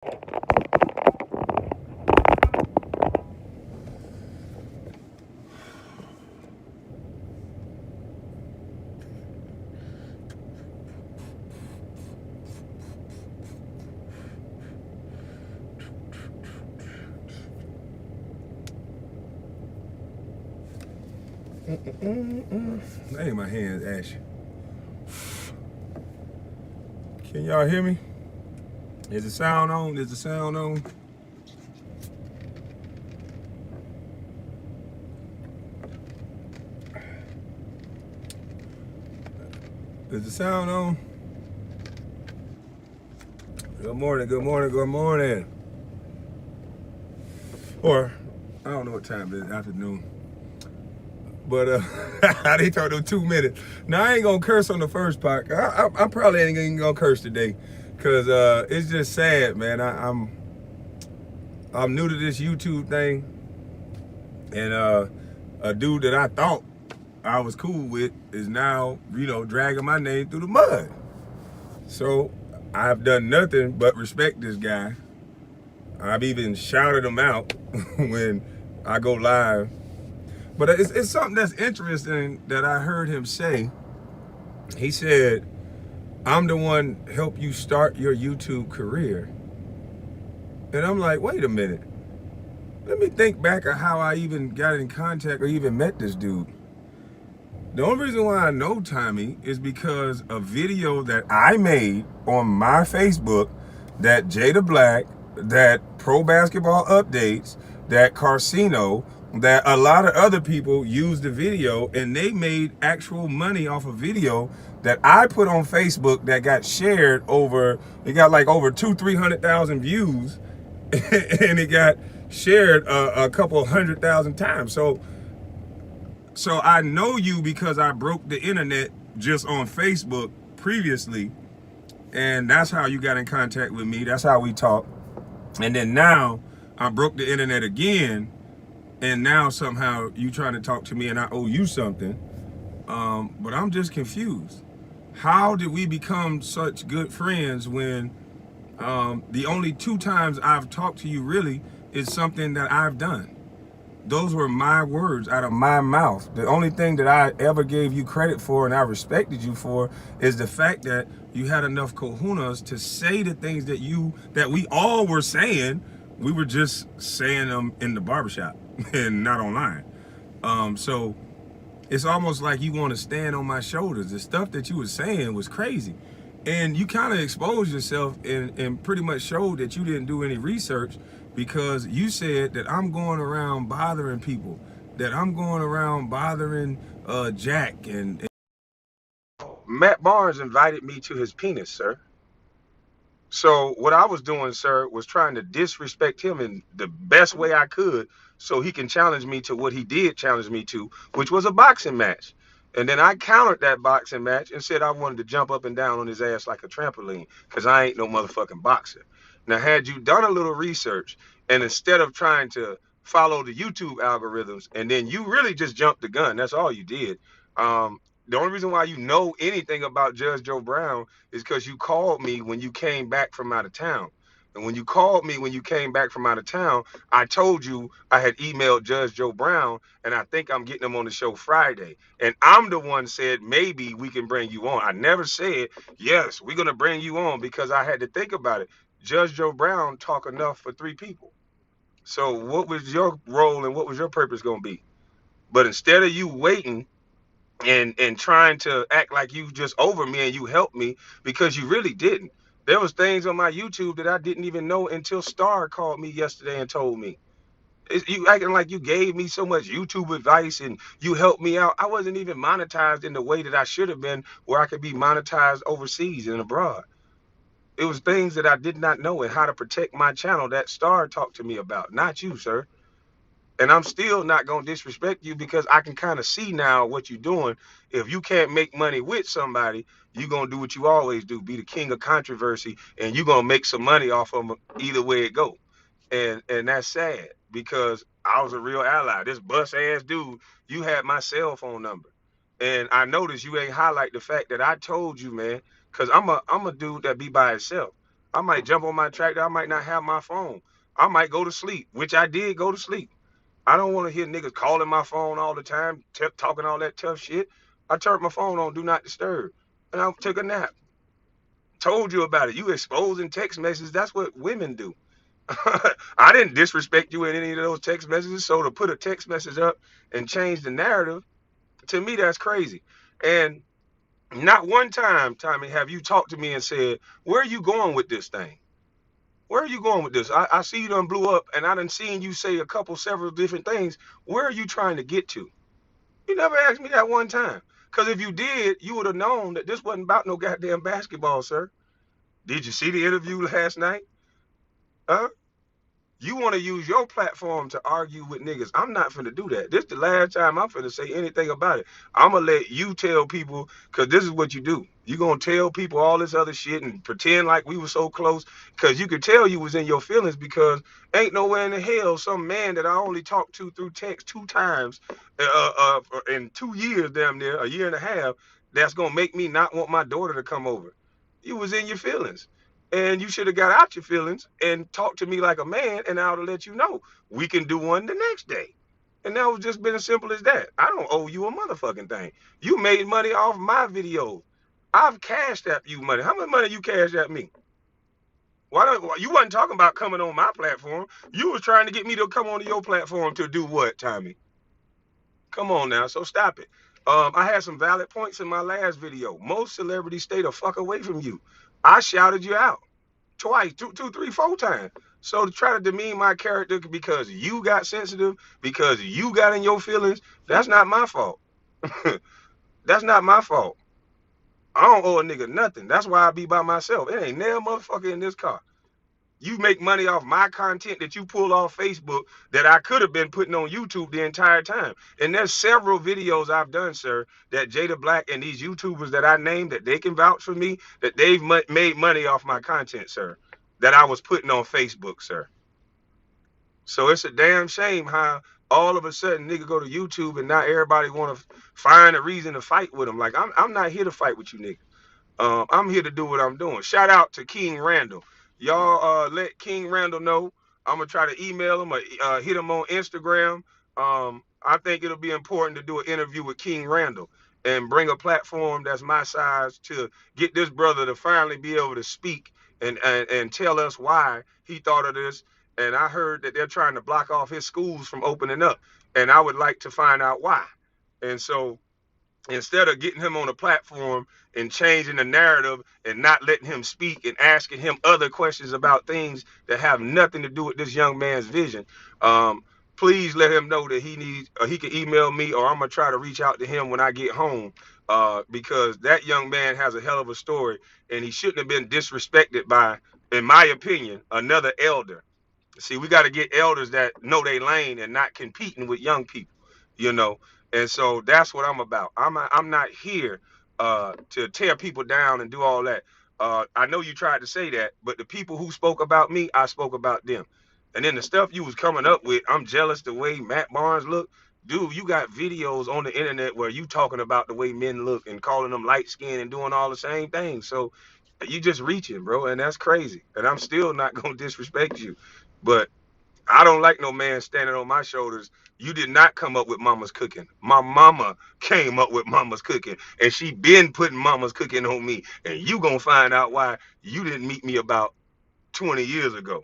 Hey, my hands ashy. Can y'all hear me? Is the sound on? Is the sound on? Is the sound on? Good morning, good morning, good morning. Or, I don't know what time it is, afternoon. But they told them 2 minutes. Now, I ain't gonna curse on the first part. I probably ain't even gonna curse today. Cause it's just sad, man. I'm new to this YouTube thing. And a dude that I thought I was cool with is now, dragging my name through the mud. So I've done nothing but respect this guy. I've even shouted him out when I go live. But it's something that's interesting that I heard him say. He said, I'm the one help you start your YouTube career. And I'm like, wait a minute. Let me think back of how I even got in contact or even met this dude. The only reason why I know Tommy is because a video that I made on my Facebook that Jada Black, that Pro Basketball Updates, that Carcino, that a lot of other people used the video and they made actual money off a video that I put on Facebook that got shared it got like over 300,000 views and it got shared a couple 100,000 times. So I know you because I broke the internet just on Facebook previously. And that's how you got in contact with me. That's how we talk. And then now I broke the internet again. And now somehow you trying to talk to me and I owe you something. But I'm just confused. How did we become such good friends when the only 2 times I've talked to you really is something that I've done? Those were my words out of my mouth. The only thing that I ever gave you credit for and I respected you for is the fact that you had enough kahunas to say the things that we all were saying. We were just saying them in the barbershop and not online. So it's almost like you want to stand on my shoulders. The stuff that you were saying was crazy. And you kind of exposed yourself and pretty much showed that you didn't do any research, because you said that I'm going around bothering people, that I'm going around bothering Jack. And Matt Barnes invited me to his penis, sir. So what I was doing, sir, was trying to disrespect him in the best way I could so he can challenge me to what he did challenge me to, which was a boxing match. And then I countered that boxing match and said I wanted to jump up and down on his ass like a trampoline because I ain't no motherfucking boxer. Now, had you done a little research and instead of trying to follow the YouTube algorithms and then you really just jumped the gun, that's all you did. The only reason why you know anything about Judge Joe Brown is because you called me when you came back from out of town. And when you called me when you came back from out of town, I told you I had emailed Judge Joe Brown, and I think I'm getting him on the show Friday. And I'm the one said, maybe we can bring you on. I never said, yes, we're going to bring you on, because I had to think about it. Judge Joe Brown talk enough for 3 people. So what was your role and what was your purpose going to be? But instead of you waiting and trying to act like you just over me and you helped me, because you really didn't. There was things on my YouTube that I didn't even know until Star called me yesterday and told me. You acting like you gave me so much YouTube advice and you helped me out. I wasn't even monetized in the way that I should have been, where I could be monetized overseas and abroad. It was things that I did not know and how to protect my channel that Star talked to me about, not you, sir. And I'm still not going to disrespect you, because I can kind of see now what you're doing. If you can't make money with somebody, you're going to do what you always do, be the king of controversy, and you're going to make some money off of them either way it go. And that's sad, because I was a real ally. This bus ass dude, you had my cell phone number. And I noticed you ain't highlight the fact that I told you, man, because I'm a dude that be by himself. I might jump on my tractor. I might not have my phone. I might go to sleep, which I did go to sleep. I don't want to hear niggas calling my phone all the time, talking all that tough shit. I turned my phone on, do not disturb, and I took a nap. Told you about it. You exposing text messages. That's what women do. I didn't disrespect you in any of those text messages. So to put a text message up and change the narrative, to me, that's crazy. And not one time, Tommy, have you talked to me and said, where are you going with this thing? Where are you going with this? I see you done blew up, and I done seen you say several different things. Where are you trying to get to? You never asked me that one time. Because if you did, you would have known that this wasn't about no goddamn basketball, sir. Did you see the interview last night? Huh? You want to use your platform to argue with niggas. I'm not finna do that. This the last time I'm finna say anything about it. I'm gonna let you tell people, because this is what you do. You gonna tell people all this other shit and pretend like we were so close, because you could tell you was in your feelings, because ain't nowhere in the hell some man that I only talked to through text 2 times in 2 years, damn near, a year and a half, that's gonna make me not want my daughter to come over. You was in your feelings. And you should have got out your feelings and talked to me like a man, and I would have let you know we can do one the next day. And that was just been as simple as that. I don't owe you a motherfucking thing. You made money off my videos. I've cashed at you money. How much money you cashed at me? You wasn't talking about coming on my platform. You was trying to get me to come onto your platform to do what, Tommy? Come on now, so stop it. I had some valid points in my last video. Most celebrities stay the fuck away from you. I shouted you out twice, two, three, 4 times. So to try to demean my character because you got sensitive, because you got in your feelings, that's not my fault. That's not my fault. I don't owe a nigga nothing. That's why I be by myself. It ain't nail motherfucker in this car. You make money off my content that you pull off Facebook that I could have been putting on YouTube the entire time. And there's several videos I've done, sir, that Jada Black and these YouTubers that I named, that they can vouch for me, that they've made money off my content, sir, that I was putting on Facebook, sir. So it's a damn shame how all of a sudden nigga go to YouTube and now everybody want to find a reason to fight with them. Like, I'm not here to fight with you niggas. I'm here to do what I'm doing. Shout out to King Randall. Y'all let King Randall know. I'm gonna try to email him or hit him on Instagram. I think it'll be important to do an interview with King Randall and bring a platform that's my size to get this brother to finally be able to speak and tell us why he thought of this. And I heard that they're trying to block off his schools from opening up, and I would like to find out why. And so instead of getting him on a platform and changing the narrative and not letting him speak and asking him other questions about things that have nothing to do with this young man's vision, please let him know that he can email me, or I'm gonna try to reach out to him when I get home, because that young man has a hell of a story, and he shouldn't have been disrespected by, in my opinion, another elder. See, we got to get elders that know their lane and not competing with young people, you know. And so that's what I'm about. I'm not here to tear people down and do all that. I know you tried to say that, but the people who spoke about me, I spoke about them. And then the stuff you was coming up with, I'm jealous the way Matt Barnes look. Dude, you got videos on the internet where you talking about the way men look and calling them light skinned and doing all the same things. So you just reaching, bro, and that's crazy. And I'm still not gonna disrespect you. But I don't like no man standing on my shoulders. You did not come up with Mama's Cooking. My mama came up with Mama's Cooking, and she been putting Mama's Cooking on me. And you gonna find out why you didn't meet me about 20 years ago.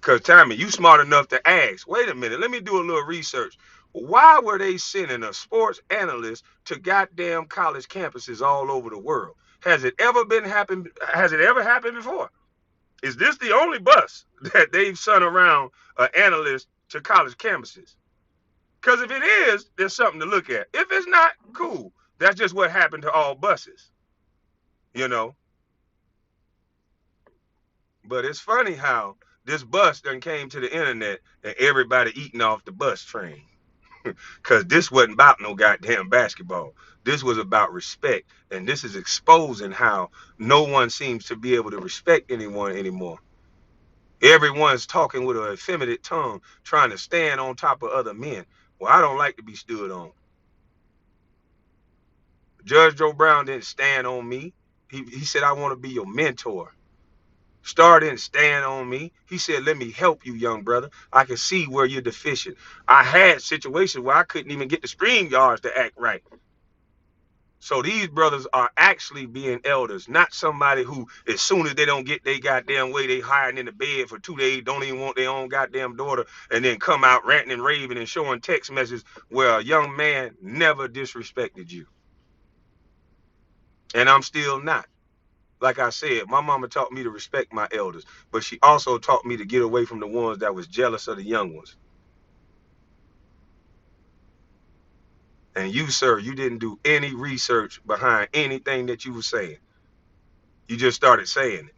Cause Tommy, you smart enough to ask. Wait a minute, let me do a little research. Why were they sending a sports analyst to goddamn college campuses all over the world? Has it ever been happened? Has it ever happened before? Is this the only bus that they've sent around an analyst to college campuses? Because if it is, there's something to look at. If it's not, cool. That's just what happened to all buses, you know. But it's funny how this bus done came to the internet and everybody eating off the bus train. Because this wasn't about no goddamn basketball. This was about respect. And this is exposing how no one seems to be able to respect anyone anymore. Everyone's talking with an effeminate tongue, trying to stand on top of other men. Well, I don't like to be stood on. Judge Joe Brown didn't stand on me. He said, I want to be your mentor. started stand on me. He said, let me help you, young brother. I can see where you're deficient. I had situations where I couldn't even get the stream yards to act right. So these brothers are actually being elders, not somebody who, as soon as they don't get their goddamn way, they hiding in the bed for 2 days, don't even want their own goddamn daughter, and then come out ranting and raving and showing text messages where a young man never disrespected you. And I'm still not. Like I said, my mama taught me to respect my elders, but she also taught me to get away from the ones that was jealous of the young ones. And you, sir, you didn't do any research behind anything that you were saying. You just started saying it.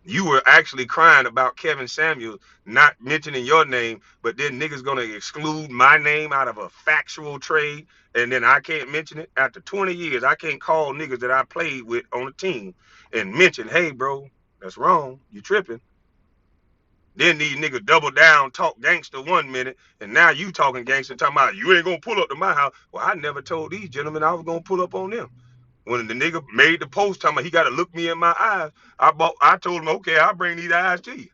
You were actually crying about Kevin Samuels not mentioning your name, but then niggas gonna exclude my name out of a factual trade, and then I can't mention it. After 20 years, I can't call niggas that I played with on the team and mention, hey, bro, that's wrong. You tripping. Then these niggas double down, talk gangster 1 minute, and now you talking gangster, talking about you ain't gonna pull up to my house. Well, I never told these gentlemen I was gonna pull up on them. When the nigga made the post talking about he gotta look me in my eyes, I told him, okay, I'll bring these eyes to you.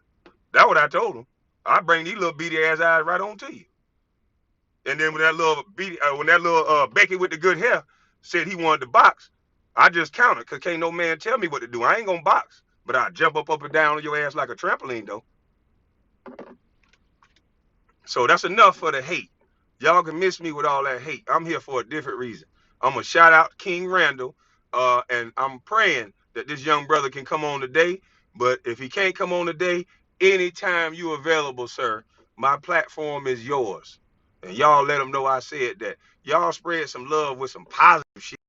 That's what I told him. I bring these little beady ass eyes right on to you. And then when that little Becky with the good hair said he wanted to box, I just countered, cause can't no man tell me what to do. I ain't gonna box, but I jump up and down on your ass like a trampoline though. So that's enough for the hate. Y'all can miss me with all that hate. I'm here for a different reason. I'm gonna shout out King Randall, and I'm praying that this young brother can come on today. But if he can't come on today, anytime you available, sir, my platform is yours. And y'all let him know I said that. Y'all spread some love with some positive shit.